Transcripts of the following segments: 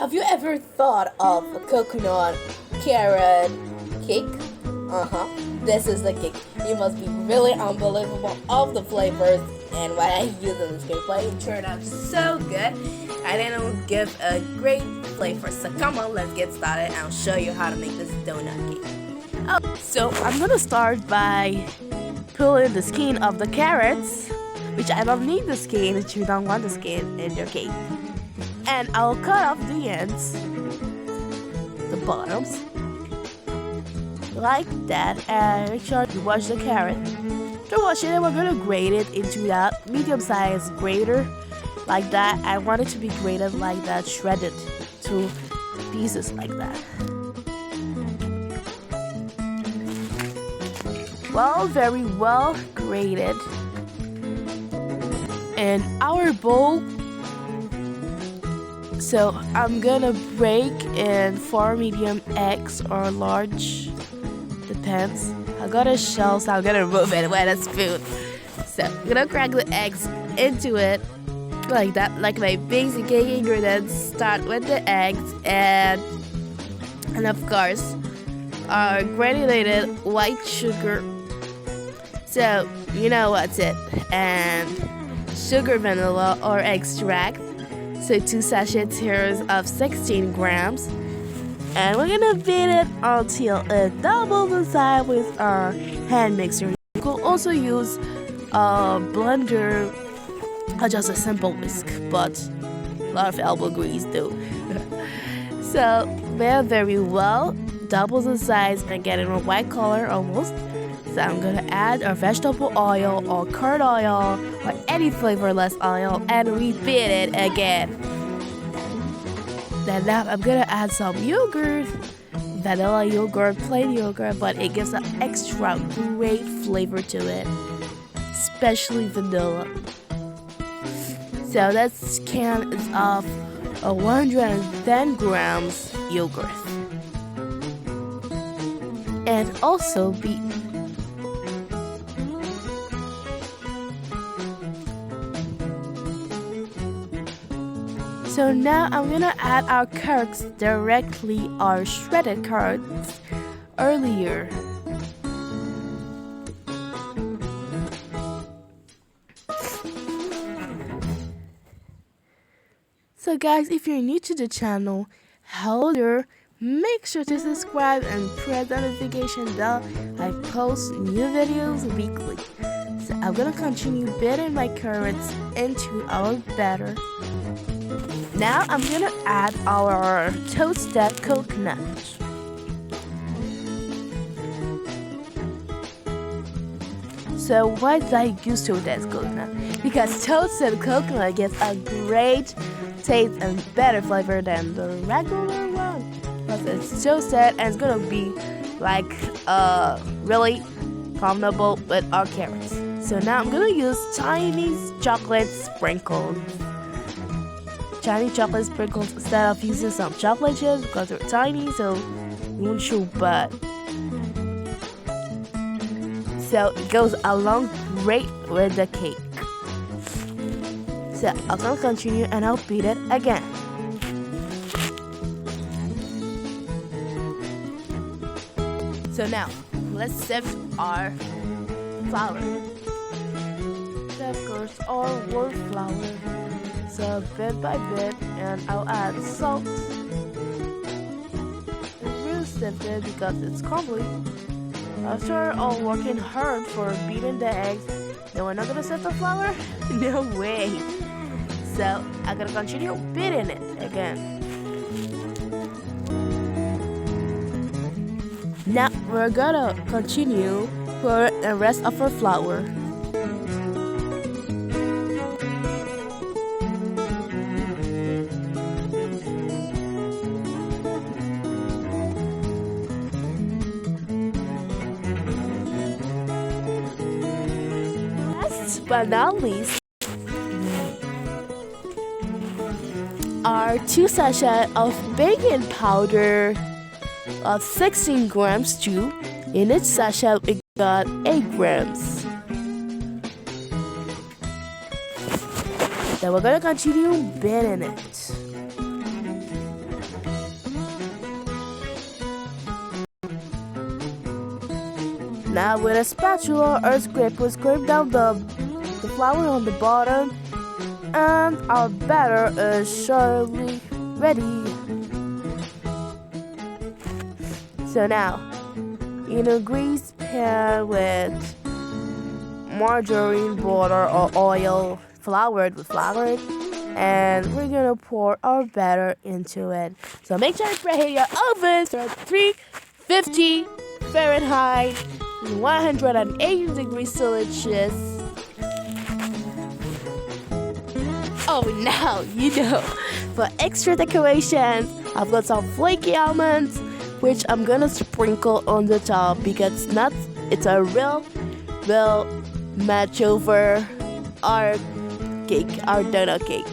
Have you ever thought of a coconut carrot cake? This is the cake. It must be really unbelievable of the flavors and what I use in this cake. But it turned out so good. I think it will give a great flavor. So come on, let's get started and I'll show you how to make this donut cake. So I'm gonna start by pulling the skin of the carrots, which I don't need the skin if you don't want the skin in your cake. And I'll cut off the ends, the bottoms, like that, and make sure you wash the carrot. To wash it, we're gonna grate it into that medium-sized grater, like that. I want it to be grated like that, shredded to pieces like that. Very well grated. And our bowl. So I'm gonna break in 4 medium eggs or large, depends. I got a shell, so I'm gonna remove it with a spoon. So I'm gonna crack the eggs into it like that, like my basic cake ingredients. Start with the eggs and of course our granulated white sugar. So you know what's it, and sugar vanilla or extract. So 2 sachets here of 16 grams. And we're gonna beat it until it doubles the size with our hand mixer. You could also use a blender or just a simple whisk, but a lot of elbow grease do. So very well, doubles the size and get it a white color almost. So I'm gonna add our vegetable oil or curd oil or any flavorless oil and repeat it again. Then now I'm gonna add some yogurt, vanilla yogurt, plain yogurt, but it gives an extra great flavor to it, especially vanilla. So this can is of 110 grams yogurt, and also beet. So now I'm gonna add our carrots directly, our shredded carrots earlier. So guys, if you're new to the channel, make sure to subscribe and press the notification bell. I post new videos weekly. So I'm gonna continue beating my carrots into our batter. Now I'm gonna add our toasted coconut. So why did I use toasted coconut? Because toasted coconut gives a great taste and better flavor than the regular one. Because it's toasted and it's gonna be like really comfortable with our carrots. So now I'm gonna use Chinese chocolate sprinkles. Chinese chocolate sprinkles instead of using some chocolate chips because they're tiny, so won't show bad. So it goes along great with the cake. So I'm gonna continue and I'll beat it again. So now let's sift our flour. So of course our whole flour. So bit by bit, and I'll add salt. It's really sifted because it's crumbly. After all working hard for beating the eggs, then we're not gonna sift the flour? No way. So I'm gonna continue beating it again. Now we're gonna continue for the rest of our flour. But not least, our 2 sachets of baking powder of 16 grams too. In each sachet we got 8 grams. Then we're gonna continue beating it. Now with a spatula or scraper, scrape down the flour on the bottom, and our batter is surely ready. So now, in a greased pan with margarine, butter, or oil, floured with flour, and we're gonna pour our batter into it. So make sure to preheat your oven to 350 Fahrenheit, 180 degrees Celsius. Oh, now you know. For extra decorations, I've got some flaky almonds, which I'm gonna sprinkle on the top because it's a real match over our cake, our donut cake.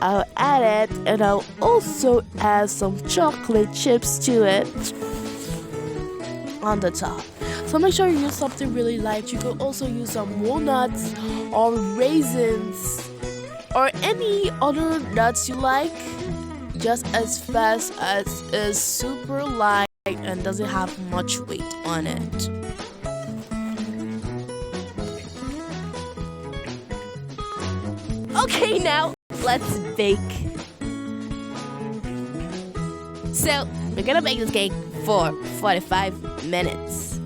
I'll add it, and I'll also add some chocolate chips to it on the top. So make sure you use something really light. You could also use some walnuts or raisins or any other nuts you like, just as fast as it's super light and doesn't have much weight on it. Okay, now let's bake. So we're gonna bake this cake for 45 minutes,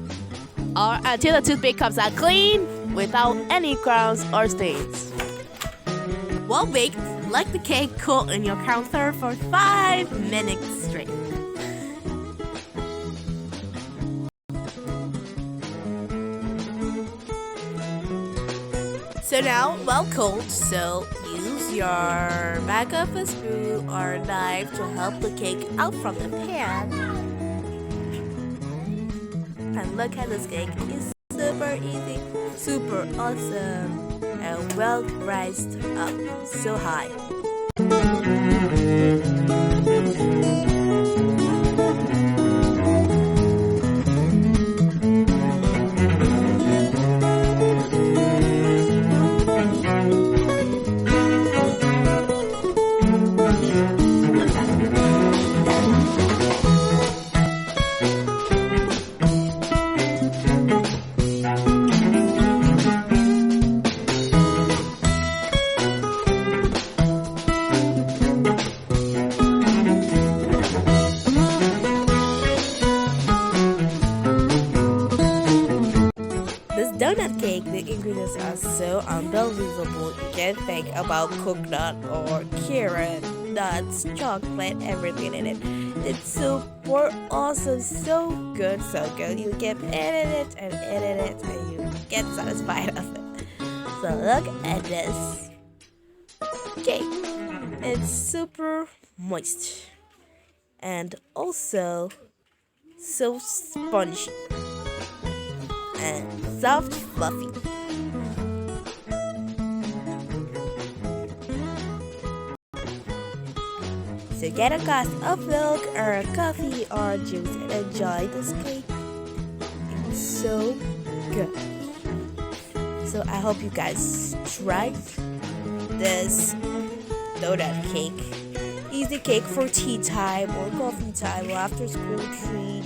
or until the toothpick comes out clean without any crumbs or stains. Well baked, let the cake cool in your counter for 5 minutes straight. So now, well cooled, so use your back of a spoon or knife to help the cake out from the pan. And look at this cake, it's super easy, super awesome, and well rised up so high. Donut cake, the ingredients are so unbelievable. You can't think about coconut or carrot, nuts, chocolate, everything in it. It's super awesome, so good, so good. You keep eating it and you get satisfied of it. So look at this cake. It's super moist and also so spongy and soft, fluffy. So get a glass of milk or a coffee or juice and enjoy this cake. It's so good. So I hope you guys try this donut cake. Easy cake for tea time or coffee time or after school treat.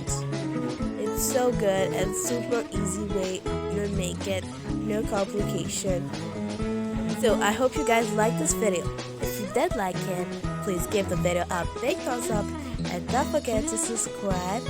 It's so good and super easy way to make it, no complication. So I hope you guys like this video. If you did like it, please give the video a big thumbs up and don't forget to subscribe